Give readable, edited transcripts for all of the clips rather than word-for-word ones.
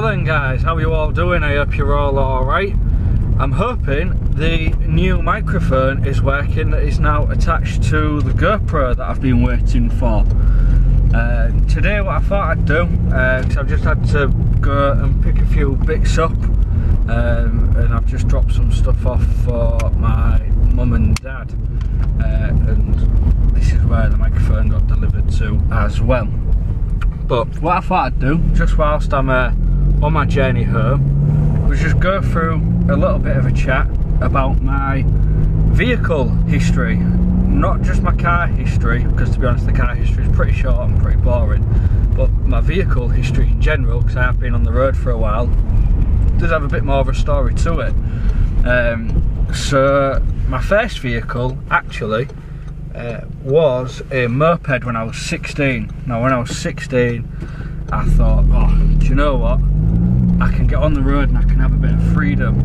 then guys, how are you all doing? I hope you're all alright. I'm hoping the new microphone is working that is now attached to the GoPro that I've been waiting for. Today what I thought I'd do, because I've just had to go and pick a few bits up, and I've just dropped some stuff off for my mum and dad, and this is where the microphone got delivered to as well. But what I thought I'd do, just whilst I'm on my journey home, was just go through a little bit of a chat about my vehicle history. Not just my car history, because to be honest the car history is pretty short and pretty boring, but my vehicle history in general, because I have been on the road for a while, does have a bit more of a story to it. So my first vehicle actually was a moped when I was 16. Now when I was 16 I thought, oh, do you know what, I can get on the road and I can have a bit of freedom.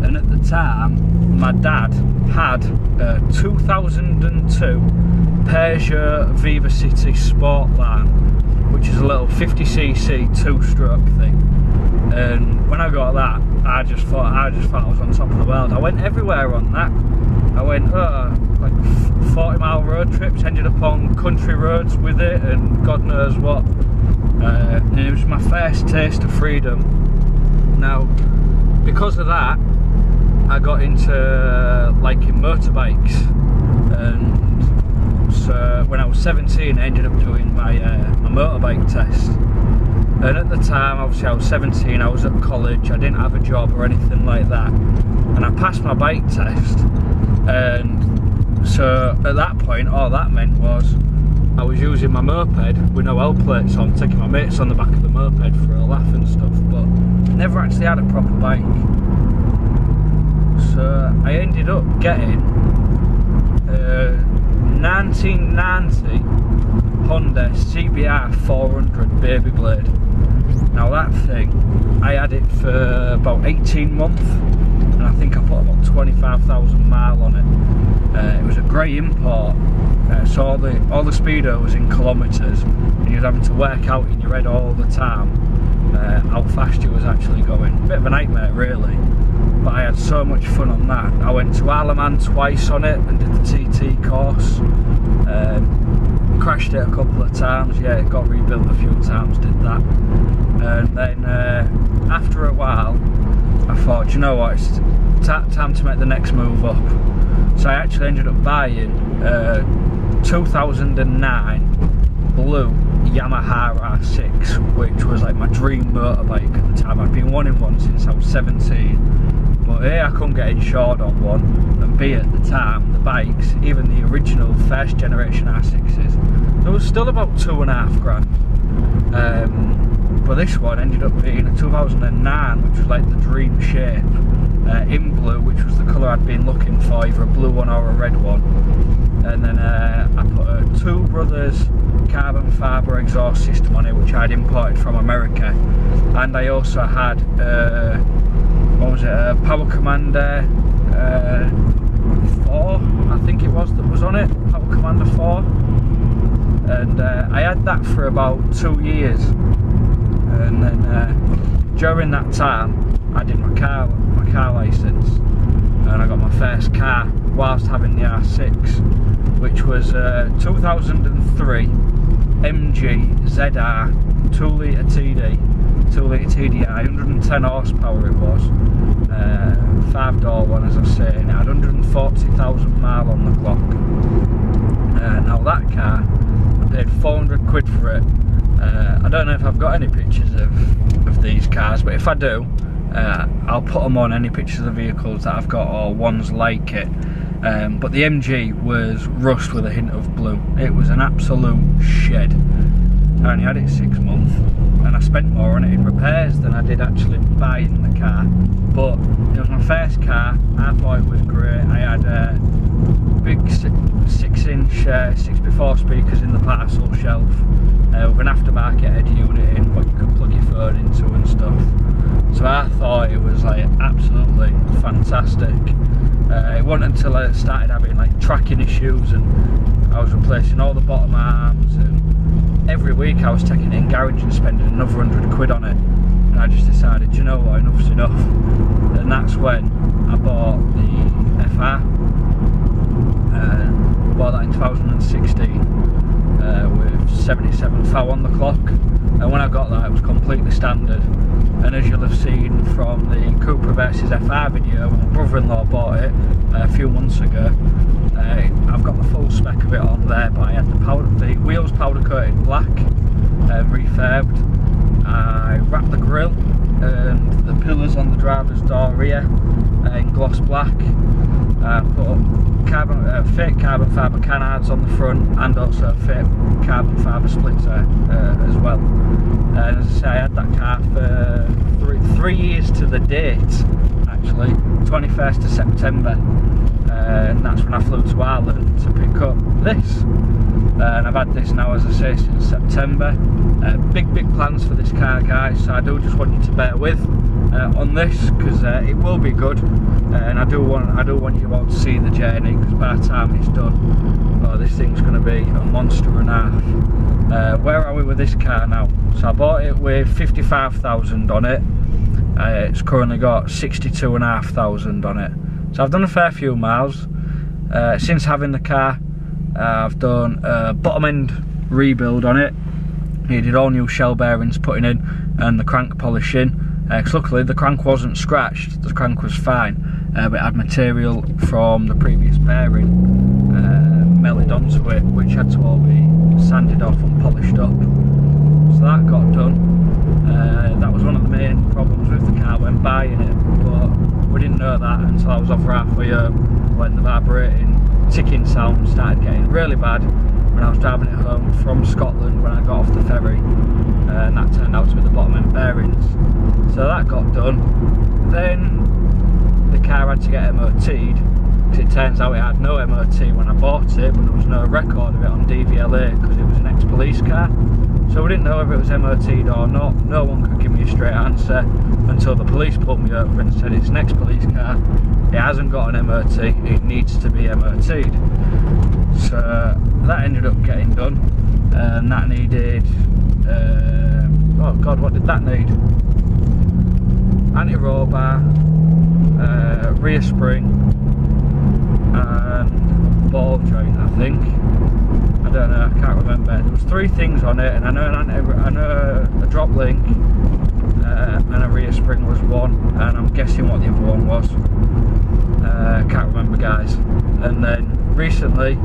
And at the time my dad had a 2002 Peugeot Viva City Sportline, which is a little 50cc two-stroke thing. And when I got that, I just thought I was on top of the world. I went everywhere on that. I went like 40-mile road trips, ended up on country roads with it, and God knows what. And it was my first taste of freedom. Now, because of that, I got into liking motorbikes, and so when I was 17 I ended up doing my motorbike test. And at the time, obviously I was 17, I was at college, I didn't have a job or anything like that, and I passed my bike test. And so at that point all that meant was I was using my moped with no L plates on, taking my mates on the back of the moped for a laugh and stuff, but never actually had a proper bike. So I ended up getting a 1990 Honda CBR 400 baby blade. Now that thing, I had it for about 18 months, and I think I put about 25,000 miles on it. It was a grey import, so all the speedo was in kilometres, and you was having to work out in your head all the time how fast you was actually going. A bit of a nightmare really, but I had so much fun on that. I went to Ireland twice on it and did the TT course. Crashed it a couple of times, yeah, it got rebuilt a few times, did that. And then after a while I thought, you know what, it's time to make the next move up. So I actually ended up buying a 2009 blue Yamaha R6, which was like my dream motorbike at the time. I'd been wanting one since I was 17, but A, I couldn't get insured on one, and B, at the time the bikes, even the original first generation R6s, there was still about £2,500. But this one ended up being a 2009, which was like the dream shape, in blue, which was the colour I'd been looking for, either a blue one or a red one. And then I put a Two Brothers carbon fibre exhaust system on it, which I'd imported from America. And I also had what was it, a Power Commander 4, I think it was, that was on it, Power Commander 4. And I had that for about 2 years. And then during that time I did my car licence, and I got my first car whilst having the R6, which was a 2003 MG ZR 2 litre TDI, 110 horsepower it was, 5-door one as I say, and it had 140,000 miles on the clock. Now that car, I paid 400 quid for it. I don't know if I've got any pictures of these cars, but if I do, I'll put them on any pictures of the vehicles that I've got or ones like it. But the MG was rust with a hint of blue. It was an absolute shed. I only had it 6 months, and I spent more on it in repairs than I did actually buying the car. But it was my first car, I thought it was great. I had big 6-inch 6x4 speakers in the parcel shelf, with an aftermarket head unit in what you could plug your phone into and stuff. So I thought it was like absolutely fantastic. It wasn't until I started having like tracking issues and I was replacing all the bottom arms, and every week I was taking it in garage and spending another 100 quid on it. and I just decided, you know what, enough's enough. And that's when I bought the FR. Bought that in 2016 with 77 thou on the clock, and when I got that it was completely standard. And as you'll have seen from the Cupra versus FR video, my brother-in-law bought it a few months ago. I've got the full spec of it on there, but I had the wheels powder coated black, refurbed. I wrapped the grille and the pillars on the driver's door rear in gloss black. Put up fake carbon fibre canards on the front, and also fake carbon fibre splitter as well. And as I say, I had that car for three years to the date, actually, 21st of September, and that's when I flew to Ireland to pick up this. And I've had this now, as I say, since September. Big plans for this car, guys, so I do just want you to bear with on this, because it will be good, and I do want you all to see the journey, because by the time it's done, oh, this thing's going to be a monster and a half. Where are we with this car now? So I bought it with 55,000 on it. It's currently got 62,500 on it. So I've done a fair few miles. Since having the car, I've done a bottom end rebuild on it. Needed all new shell bearings putting in and the crank polishing. Because luckily the crank wasn't scratched, the crank was fine, but it had material from the previous bearing melted onto it, which had to all be sanded off and polished up. So that got done. That was one of the main problems with the car when buying it, but we didn't know that until I was over halfway home, when the vibrating ticking sound started getting really bad when I was driving it home from Scotland when I got off the ferry, and that turned out to be the bottom end bearings. So that got done. Then the car had to get MOT'd, because it turns out it had no MOT when I bought it, but there was no record of it on DVLA because it was an ex-police car. So we didn't know if it was MOT'd or not. No one could give me a straight answer until the police pulled me over and said it's an ex-police car, it hasn't got an MOT, it needs to be MOT'd. So that ended up getting done, and that needed, oh god, what did that need? Anti-roll bar, rear spring, and ball joint, I think. I don't know, I can't remember. There was 3 things on it, and I know a drop link and a rear spring was one, and I'm guessing what the other one was. Can't remember, guys. And then recently,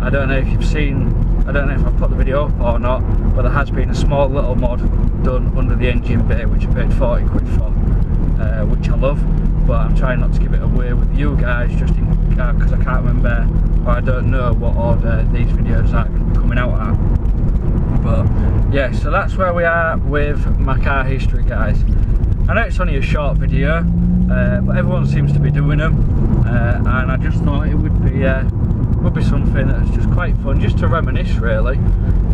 I don't know if you've seen, I don't know if I've put the video up or not, but there has been a small little mod done under the engine bay, which I paid 40 quid for, which I love, but I'm trying not to give it away with you guys, just in because I can't remember, or I don't know what order these videos are going to be coming out at. But yeah, so that's where we are with my car history, guys. I know it's only a short video, but everyone seems to be doing them, and I just thought it would be something that's just quite fun, just to reminisce, really.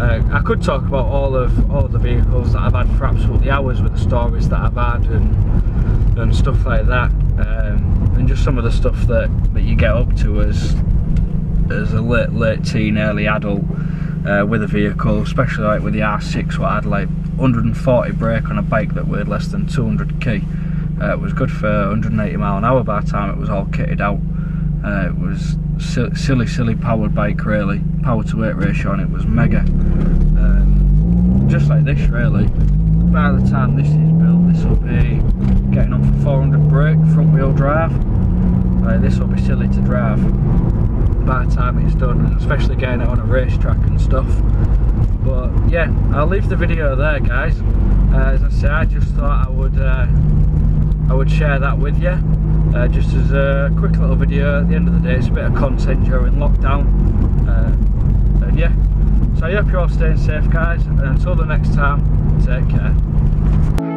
I could talk about all of the vehicles that I've had for absolutely hours, with the stories that I've had and stuff like that, and just some of the stuff that you get up to as a late teen, early adult with a vehicle, especially like with the R6, what I had like 140 brake on a bike that weighed less than 200 kg. It was good for 180 mile an hour by the time it was all kitted out. It was silly powered bike, really. Power to weight ratio on it was mega. Just like this, really. By the time this is built, this will be getting on for 400 brake, front wheel drive. This will be silly to drive by the time it's done, especially getting it on a racetrack and stuff. But yeah, I'll leave the video there, guys. As I say, I just thought I would share that with you, just as a quick little video. At the end of the day, it's a bit of content during lockdown, and yeah, so I hope you're all staying safe, guys, and until the next time, take care.